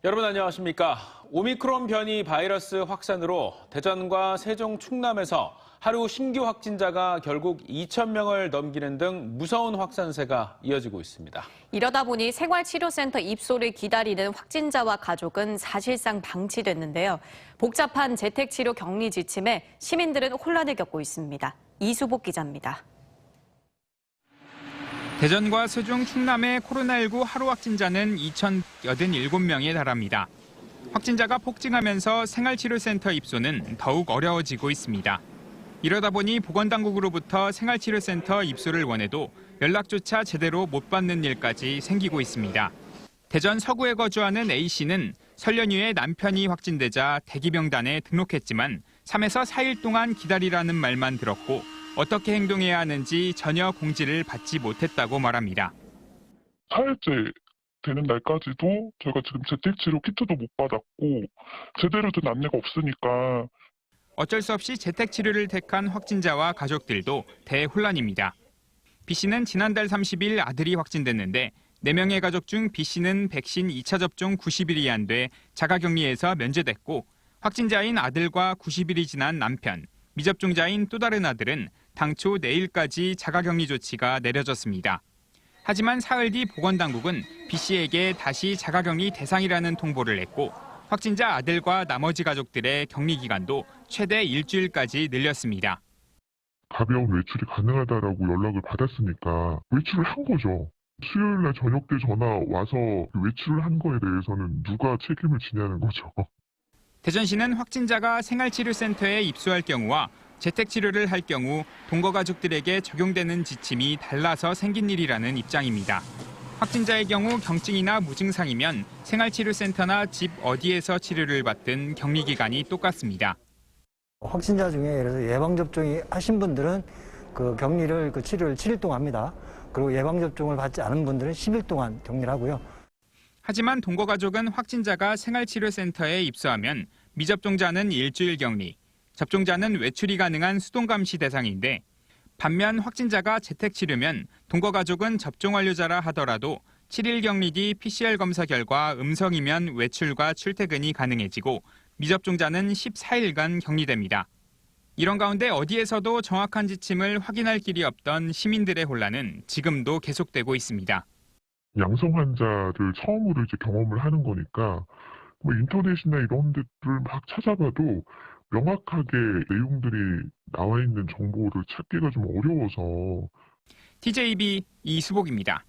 여러분 안녕하십니까? 오미크론 변이 바이러스 확산으로 대전과 세종, 충남에서 하루 신규 확진자가 결국 2,000명을 넘기는 등 무서운 확산세가 이어지고 있습니다. 이러다 보니 생활치료센터 입소를 기다리는 확진자와 가족은 사실상 방치됐는데요. 복잡한 재택치료 격리 지침에 시민들은 혼란을 겪고 있습니다. 이수복 기자입니다. 대전과 세종, 충남의 코로나19 하루 확진자는 2,087명에 달합니다. 확진자가 폭증하면서 생활치료센터 입소는 더욱 어려워지고 있습니다. 이러다 보니 보건당국으로부터 생활치료센터 입소를 원해도 연락조차 제대로 못 받는 일까지 생기고 있습니다. 대전 서구에 거주하는 A씨는 설 연휴에 남편이 확진되자 대기명단에 등록했지만 3에서 4일 동안 기다리라는 말만 들었고 어떻게 행동해야 하는지 전혀 공지를 받지 못했다고 말합니다. 4일째 되는 날까지도 저희가 지금 재택치료 키트도 못 받았고 제대로 된 안내가 없으니까 어쩔 수 없이 재택치료를 택한 확진자와 가족들도 대혼란입니다. B씨는 지난달 30일 아들이 확진됐는데 4명의 가족 중 B씨는 백신 2차 접종 90일이 안 돼 자가격리에서 면제됐고 확진자인 아들과 90일이 지난 남편, 미접종자인 또 다른 아들은 당초 내일까지 자가격리 조치가 내려졌습니다. 하지만 사흘 뒤 보건당국은 B씨에게 다시 자가격리 대상이라는 통보를 했고 확진자 아들과 나머지 가족들의 격리 기간도 최대 일주일까지 늘렸습니다. 가벼운 외출이 가능하다라고 연락을 받았으니까 외출을 한 거죠. 수요일 날 저녁 때 전화 와서 외출을 한 거에 대해서는 누가 책임을 지냐는 거죠. 대전시는 확진자가 생활치료센터에 입소할 경우와 재택치료를 할 경우 동거가족들에게 적용되는 지침이 달라서 생긴 일이라는 입장입니다. 확진자의 경우 경증이나 무증상이면 생활치료센터나 집 어디에서 치료를 받든 격리기간이 똑같습니다. 확진자 중에 예를 들어서 예방접종이 하신 분들은 그 격리를 치료를 7일 동안 합니다. 그리고 예방접종을 받지 않은 분들은 10일 동안 격리를 하고요. 하지만 동거가족은 확진자가 생활치료센터에 입소하면 미접종자는 일주일 격리, 접종자는 외출이 가능한 수동감시 대상인데 반면 확진자가 재택치료면 동거가족은 접종 완료자라 하더라도 7일 격리 뒤 PCR 검사 결과 음성이면 외출과 출퇴근이 가능해지고 미접종자는 14일간 격리됩니다. 이런 가운데 어디에서도 정확한 지침을 확인할 길이 없던 시민들의 혼란은 지금도 계속되고 있습니다. 양성 환자를 처음으로 이제 경험을 하는 거니까 뭐 인터넷이나 이런 데를 막 찾아봐도 명확하게 내용들이 나와 있는 정보를 찾기가 좀 어려워서 TJB 이수복입니다.